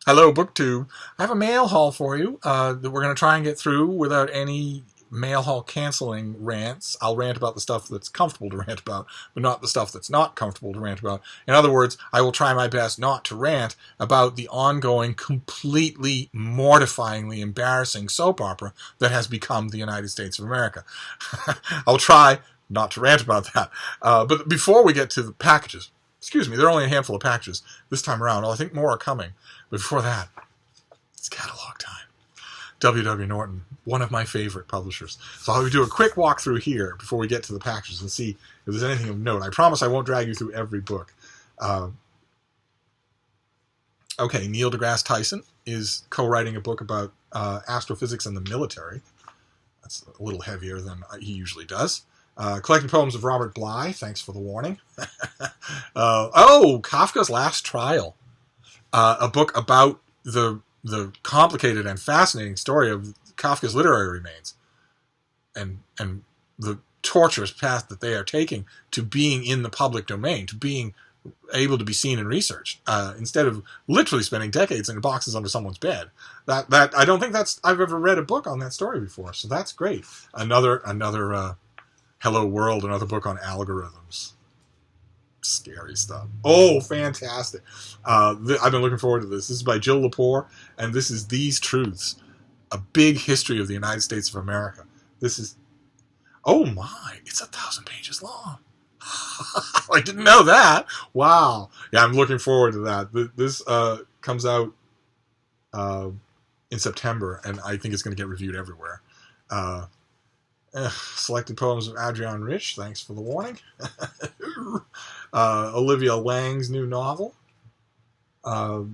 Hello, BookTube. I have a mail haul for you that we're going to try and get through without any mail haul canceling rants. I'll rant about the stuff that's comfortable to rant about, but not the stuff that's not comfortable to rant about. In other words, I will try my best not to rant about the ongoing, completely mortifyingly embarrassing soap opera that has become the United States of America. I'll try not to rant about that. But before we get to the packages, excuse me, there are only a handful of packages this time around. I think more are coming. But before that, it's catalog time. W.W. Norton, one of my favorite publishers. So I'll do a quick walkthrough here before we get to the packages and see if there's anything of note. I promise I won't drag you through every book. Okay, Neil deGrasse Tyson is co-writing a book about astrophysics and the military. That's a little heavier than he usually does. Collected Poems of Robert Bly. Thanks for the warning. Kafka's Last Trial. A book about the complicated and fascinating story of Kafka's literary remains and the torturous path that they are taking to being in the public domain, to being able to be seen and researched, instead of literally spending decades in boxes under someone's bed. That I don't think I've ever read a book on that story before, so that's great. Another Hello World, another book on algorithms. Scary stuff. Oh, fantastic. I've been looking forward to this. This is by Jill Lepore, and this is These Truths, a big history of the United States of America. This is, oh my, it's 1,000 pages long. I didn't know that. Wow. Yeah, I'm looking forward to that. This comes out in September, and I think it's going to get reviewed everywhere. Selected Poems of Adrienne Rich. Thanks for the warning. Olivia Lang's new novel. A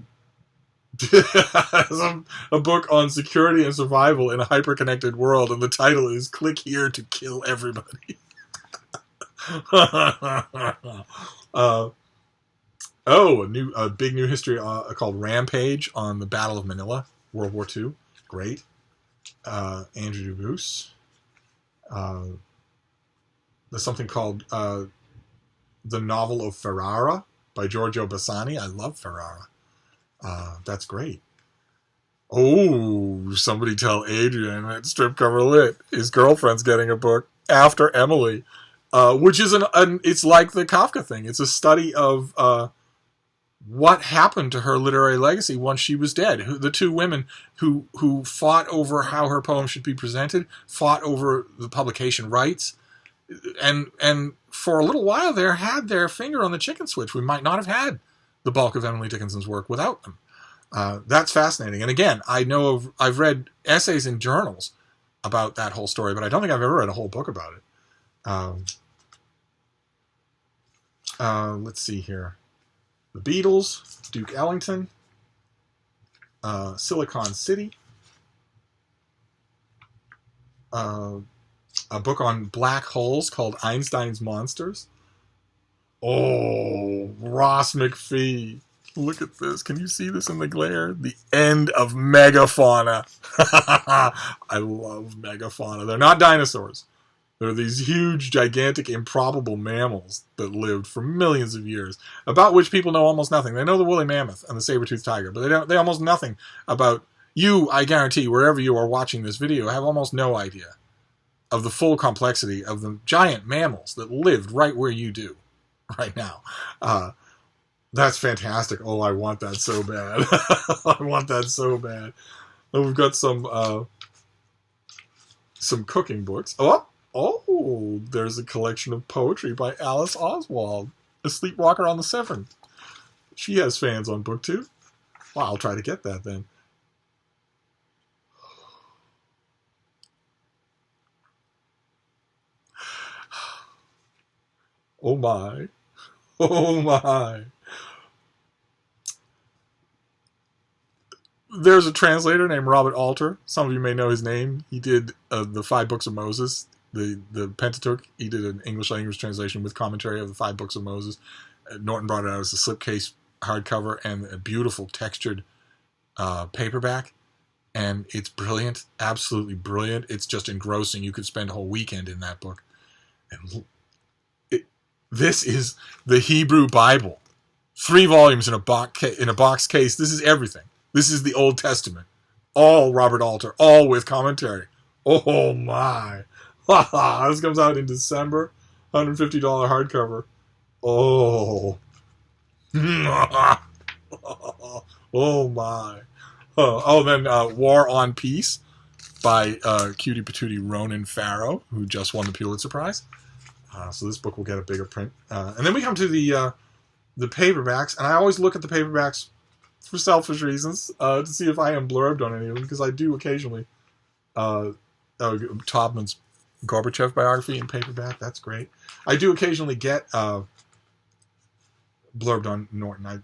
book on security and survival in a hyper-connected world, and the title is Click Here to Kill Everybody. A big new history called Rampage on the Battle of Manila, World War II. Great. Andrew Dubus. There's something called The Novel of Ferrara by Giorgio Bassani. I love Ferrara. That's great. Oh, somebody tell Adrian at Strip Cover Lit his girlfriend's getting a book after Emily, which is it's like the Kafka thing. It's a study of what happened to her literary legacy once she was dead. The two women who fought over how her poem should be presented, fought over the publication rights, and for a little while there had their finger on the chicken switch. We might not have had the bulk of Emily Dickinson's work without them. That's fascinating. And again, I've read essays in journals about that whole story, but I don't think I've ever read a whole book about it. Let's see here. The Beatles, Duke Ellington, Silicon City, a book on black holes called Einstein's Monsters. Oh, Ross McPhee. Look at this. Can you see this in the glare? The end of megafauna. I love megafauna. They're not dinosaurs. They're these huge, gigantic, improbable mammals that lived for millions of years, about which people know almost nothing. They know the woolly mammoth and the saber-toothed tiger, but they almost nothing about you. I guarantee, wherever you are watching this video, have almost no idea of the full complexity of the giant mammals that lived right where you do right now. That's fantastic. Oh, I want that so bad. I want that so bad. And we've got some cooking books. Oh, there's a collection of poetry by Alice Oswald, A Sleepwalker on the Severn. She has fans on BookTube. Well, I'll try to get that then. Oh my. Oh my. There's a translator named Robert Alter. Some of you may know his name. He did the 5 Books of Moses, the Pentateuch. He did an English language translation with commentary of the 5 Books of Moses. Norton brought it out as a slipcase hardcover and a beautiful textured paperback. And it's brilliant, absolutely brilliant. It's just engrossing. You could spend a whole weekend in that book. And this is the Hebrew Bible. 3 volumes in a box case. This is everything. This is the Old Testament. All Robert Alter, all with commentary. Oh my. This comes out in December. $150 hardcover. Oh. Oh my. Then War on Peace by Cutie Patootie Ronan Farrow, who just won the Pulitzer Prize. So this book will get a bigger print. And then we come to the paperbacks, and I always look at the paperbacks for selfish reasons to see if I am blurbed on any of them, because I do occasionally. Taubman's Gorbachev biography in paperback, that's great. I do occasionally get blurbed on Norton.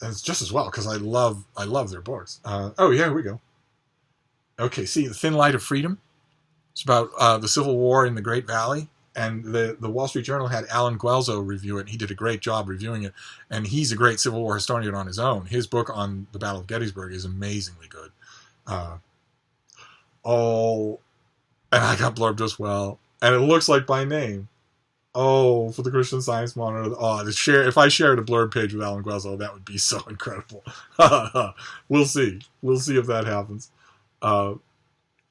And it's just as well, because I love their books. Here we go. Okay, see, The Thin Light of Freedom. It's about the Civil War in the Great Valley. And the Wall Street Journal had Alan Guelzo review it, and he did a great job reviewing it. And he's a great Civil War historian on his own. His book on the Battle of Gettysburg is amazingly good. And I got blurbed as well. And it looks like by name. For the Christian Science Monitor. If I shared a blurb page with Alan Guelzo, that would be so incredible. We'll see. We'll see if that happens.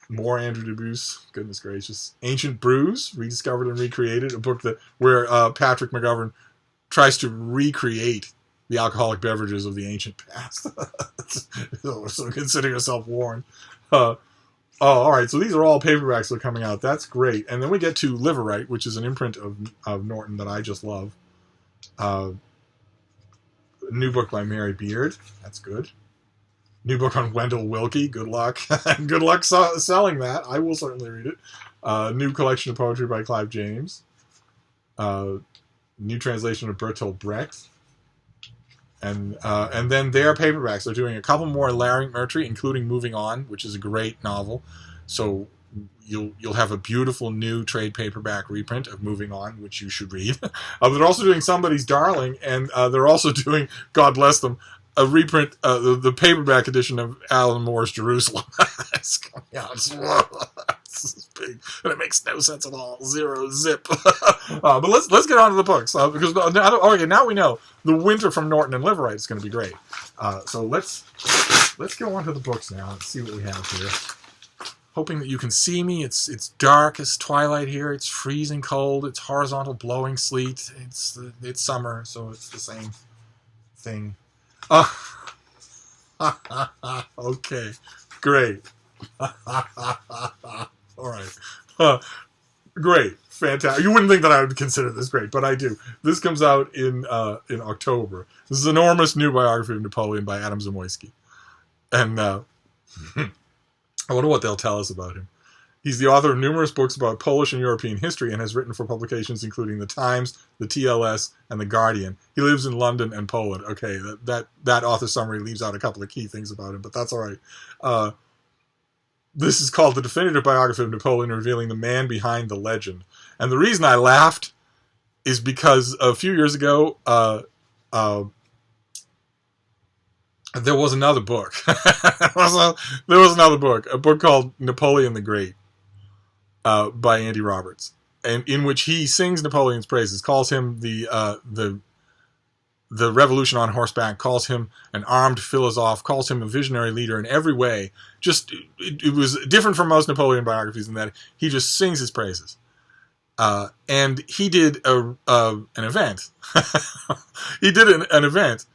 More Andrew Dubus, goodness gracious. Ancient Brews, Rediscovered and Recreated, a book where Patrick McGovern tries to recreate the alcoholic beverages of the ancient past. So consider yourself warned. All right, so these are all paperbacks that are coming out. That's great. And then we get to Liverite, which is an imprint of Norton that I just love. A new book by Mary Beard. That's good. New book on Wendell Willkie. Good luck. Good luck selling that. I will certainly read it. New collection of poetry by Clive James. New translation of Bertolt Brecht. And then their paperbacks. They're doing a couple more Larry Murtry, including Moving On, which is a great novel. So you'll have a beautiful new trade paperback reprint of Moving On, which you should read. They're also doing Somebody's Darling, and they're also doing, God bless them, a reprint, the paperback edition of Alan Moore's Jerusalem. It's coming out. It's big, and it makes no sense at all. Zero zip. But let's get on to the books, because now we know the winter from Norton and Liverite is going to be great. So let's go on to the books now and see what we have here. Hoping that you can see me. It's dark as twilight here. It's freezing cold. It's horizontal blowing sleet. It's summer, so it's the same thing. Okay, great. All right. Great. Fantastic. You wouldn't think that I would consider this great, but I do. This comes out in October. This is an enormous new biography of Napoleon by Adam Zamoyski. And I wonder what they'll tell us about him. He's the author of numerous books about Polish and European history and has written for publications including The Times, the TLS, and The Guardian. He lives in London and Poland. Okay, that author summary leaves out a couple of key things about him, but that's all right. This is called The Definitive Biography of Napoleon, revealing the man behind the legend. And the reason I laughed is because a few years ago, there was another book. There was another book, a book called Napoleon the Great, by Andy Roberts, and in which he sings Napoleon's praises, calls him the revolution on horseback, calls him an armed philosopher, calls him a visionary leader in every way. Just it was different from most Napoleon biographies in that he just sings his praises. And he did an event. He did an event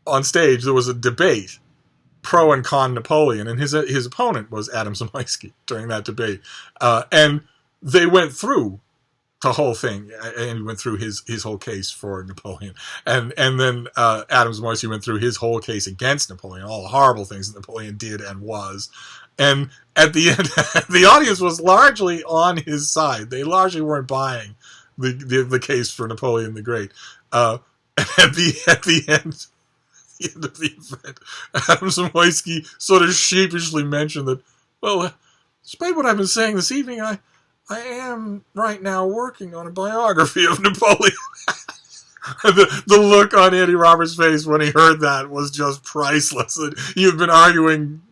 on stage. There was a debate, pro and con Napoleon, and his opponent was Adam Zamoyski during that debate. And they went through the whole thing, and he went through his whole case for Napoleon. And then Adam Zamoyski went through his whole case against Napoleon, all the horrible things that Napoleon did and was. And at the end, the audience was largely on his side. They largely weren't buying the case for Napoleon the Great. At the end of the event, Adam Zamoyski sort of sheepishly mentioned that, well, despite what I've been saying this evening, I am right now working on a biography of Napoleon. The look on Andy Roberts' face when he heard that was just priceless. You've been arguing,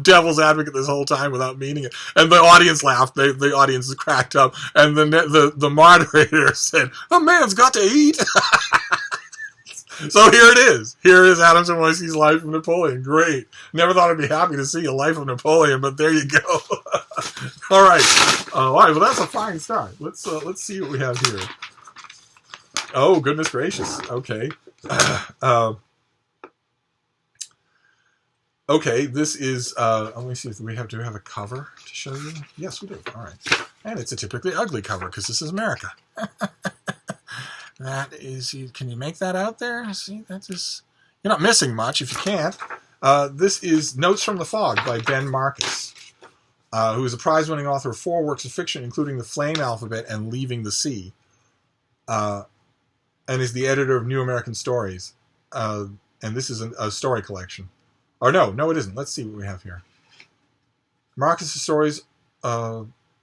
devil's advocate this whole time without meaning it. And the audience laughed. The audience cracked up. And the moderator said, "A man's got to eat." So here it is. Here is Adam Zamoyski's Life of Napoleon. Great. Never thought I'd be happy to see a Life of Napoleon, but there you go. All right. All right. Well, that's a fine start. Let's see what we have here. Oh, goodness gracious. Okay. Okay, this is, let me see if we do have a cover to show you. Yes, we do. All right. And it's a typically ugly cover because this is America. That is, can you make that out there? See, that's just, you're not missing much if you can't. This is Notes from the Fog by Ben Marcus, who is a prize-winning author of 4 works of fiction, including The Flame Alphabet and Leaving the Sea, and is the editor of New American Stories. And this is a story collection. Or no, it isn't. Let's see what we have here. Marcus's stories,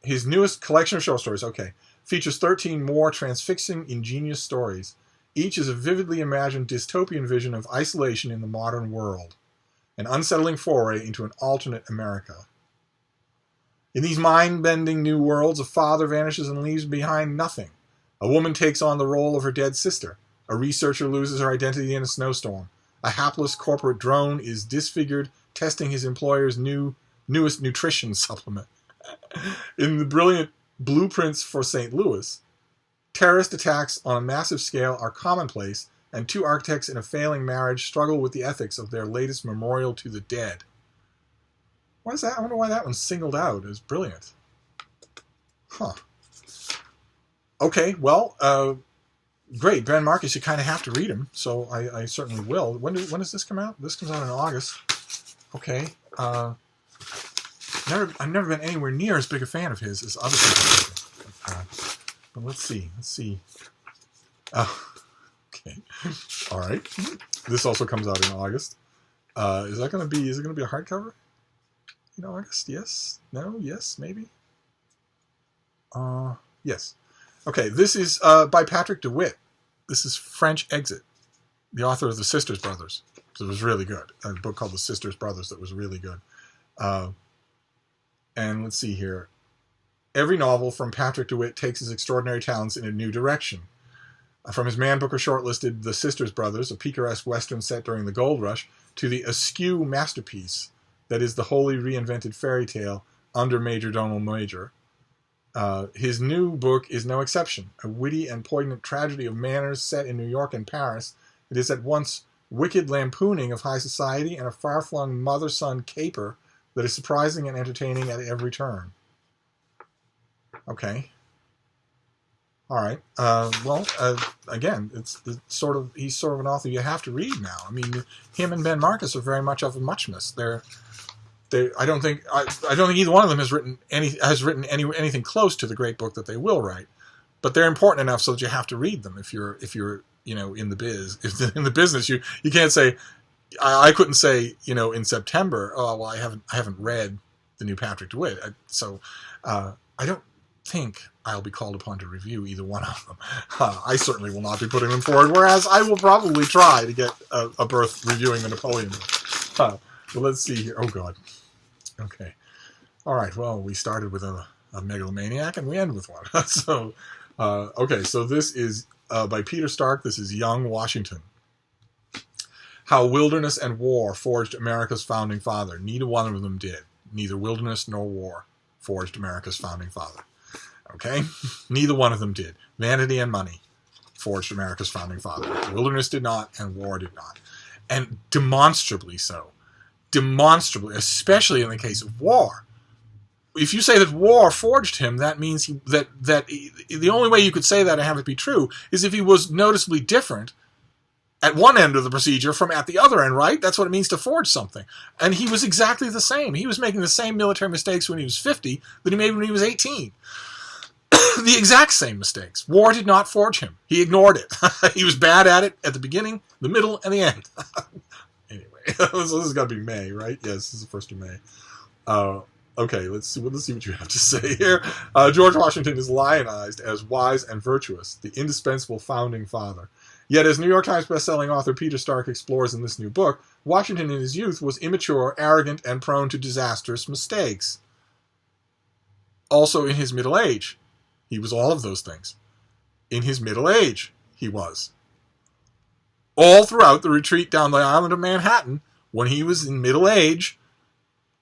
his newest collection of short stories, okay, features 13 more transfixing, ingenious stories. Each is a vividly imagined dystopian vision of isolation in the modern world, an unsettling foray into an alternate America. In these mind-bending new worlds, a father vanishes and leaves behind nothing. A woman takes on the role of her dead sister. A researcher loses her identity in a snowstorm. A hapless corporate drone is disfigured, testing his employer's newest nutrition supplement. In the brilliant Blueprints for St. Louis, terrorist attacks on a massive scale are commonplace, and 2 architects in a failing marriage struggle with the ethics of their latest memorial to the dead. What is that? I wonder why that one's singled out as brilliant. Huh. Okay, well, great. Ben Marcus, you kind of have to read him, so I certainly will. When does this come out? This comes out in August. Okay. I've never been anywhere near as big a fan of his as other people. But let's see. Okay. All right. This also comes out in August. Is it going to be a hardcover in August? Yes. No. Yes. Maybe. Yes. Okay. This is by Patrick DeWitt. This is French Exit, the author of The Sisters Brothers. So it was really good. A book called The Sisters Brothers that was really good. And let's see here. Every novel from Patrick DeWitt takes his extraordinary talents in a new direction. From his Man Booker shortlisted The Sisters Brothers, a picaresque Western set during the Gold Rush, to the askew masterpiece that is the wholly reinvented fairy tale Under Major Domo Major. His new book is no exception. A witty and poignant tragedy of manners set in New York and Paris. It is at once wicked lampooning of high society and a far-flung mother-son caper that is surprising and entertaining at every turn. Okay. All right. Again, he's sort of an author you have to read now. I mean, him and Ben Marcus are very much of a muchness. I don't think either one of them has written anything close to the great book that they will write. But they're important enough so that you have to read them if you're in the biz. If in the business, you can't say. I couldn't say in September. Oh well, I haven't read the new Patrick DeWitt. So I don't think I'll be called upon to review either one of them. I certainly will not be putting them forward. Whereas I will probably try to get a berth reviewing the Napoleon book. But let's see here. Oh God. Okay. All right. Well, we started with a megalomaniac and we end with one. So, okay. So this is by Peter Stark. This is Young Washington. How wilderness and war forged America's founding father. Neither one of them did. Neither wilderness nor war forged America's founding father. Okay? Neither one of them did. Vanity and money forged America's founding father. Wilderness did not, and war did not. And demonstrably so. Demonstrably, especially in the case of war. If you say that war forged him, that means that the only way you could say that and have it be true is if he was noticeably different at one end of the procedure from at the other end, right? That's what it means to forge something. And he was exactly the same. He was making the same military mistakes when he was 50 that he made when he was 18. The exact same mistakes. War did not forge him. He ignored it. He was bad at it at the beginning, the middle, and the end. Anyway, so this has got to be May, right? Yes, this is the 1st of May. Okay, let's see what you have to say here. George Washington is lionized as wise and virtuous, the indispensable founding father. Yet, as New York Times bestselling author Peter Stark explores in this new book, Washington in his youth was immature, arrogant, and prone to disastrous mistakes. Also in his middle age, he was all of those things. In his middle age, he was. All throughout the retreat down the island of Manhattan, when he was in middle age,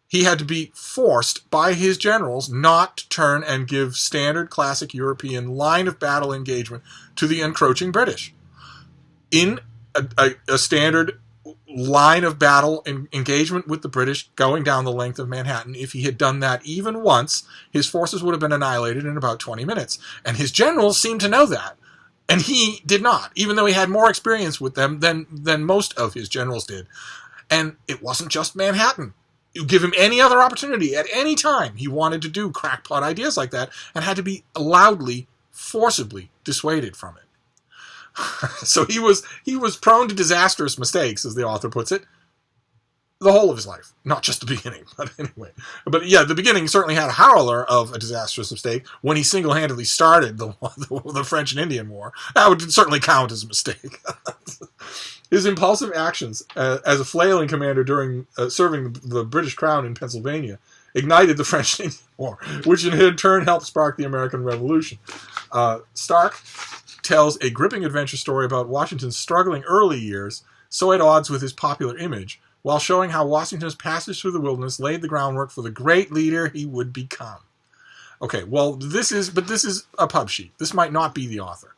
he had to be forced by his generals not to turn and give standard classic European line of battle engagement to the encroaching British. In a standard line of battle engagement with the British going down the length of Manhattan, if he had done that even once, his forces would have been annihilated in about 20 minutes. And his generals seemed to know that. And he did not, even though he had more experience with them than most of his generals did. And it wasn't just Manhattan. You give him any other opportunity at any time, he wanted to do crackpot ideas like that and had to be loudly, forcibly dissuaded from it. So he was prone to disastrous mistakes, as the author puts it, the whole of his life, not just the beginning. But anyway, but yeah, the beginning certainly had a howler of a disastrous mistake when he single-handedly started the French and Indian War. That would certainly count as a mistake. His impulsive actions as a flailing commander during serving the British Crown in Pennsylvania ignited the French and Indian War, which in turn helped spark the American Revolution. Stark tells a gripping adventure story about Washington's struggling early years, so at odds with his popular image, while showing how Washington's passage through the wilderness laid the groundwork for the great leader he would become. Okay, well, this is a pub sheet. This might not be the author.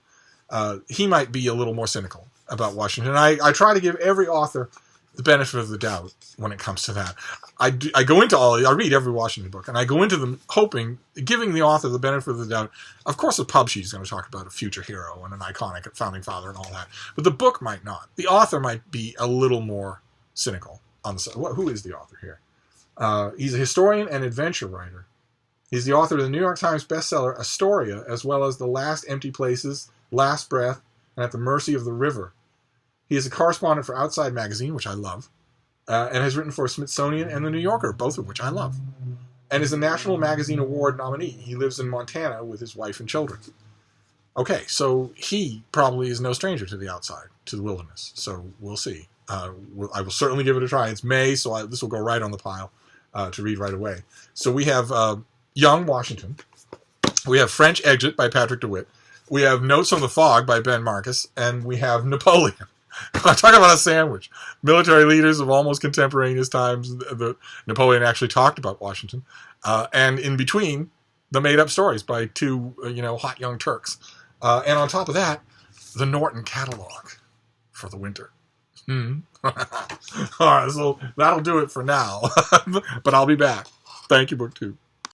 He might be a little more cynical about Washington. I try to give every author the benefit of the doubt when it comes to that. I read every Washington book, and I go into them giving the author the benefit of the doubt. Of course, the pub sheet is going to talk about a future hero and an iconic founding father and all that, but the book might not. The author might be a little more cynical on the side. Who is the author here? He's a historian and adventure writer. He's the author of the New York Times bestseller Astoria, as well as The Last Empty Places, Last Breath, and At the Mercy of the River. He is a correspondent for Outside Magazine, which I love, and has written for Smithsonian and The New Yorker, both of which I love, and is a National Magazine Award nominee. He lives in Montana with his wife and children. Okay, so he probably is no stranger to the outside, to the wilderness, so we'll see. I will certainly give it a try. It's May, so this will go right on the pile to read right away. So we have Young Washington. We have French Exit by Patrick DeWitt. We have Notes on the Fog by Ben Marcus. And we have Napoleon. Talk about a sandwich. Military leaders of almost contemporaneous times. Napoleon actually talked about Washington. And in between, the made-up stories by two hot young Turks. And on top of that, the Norton catalog for the winter. All right, so that'll do it for now. But I'll be back. Thank you, BookTube.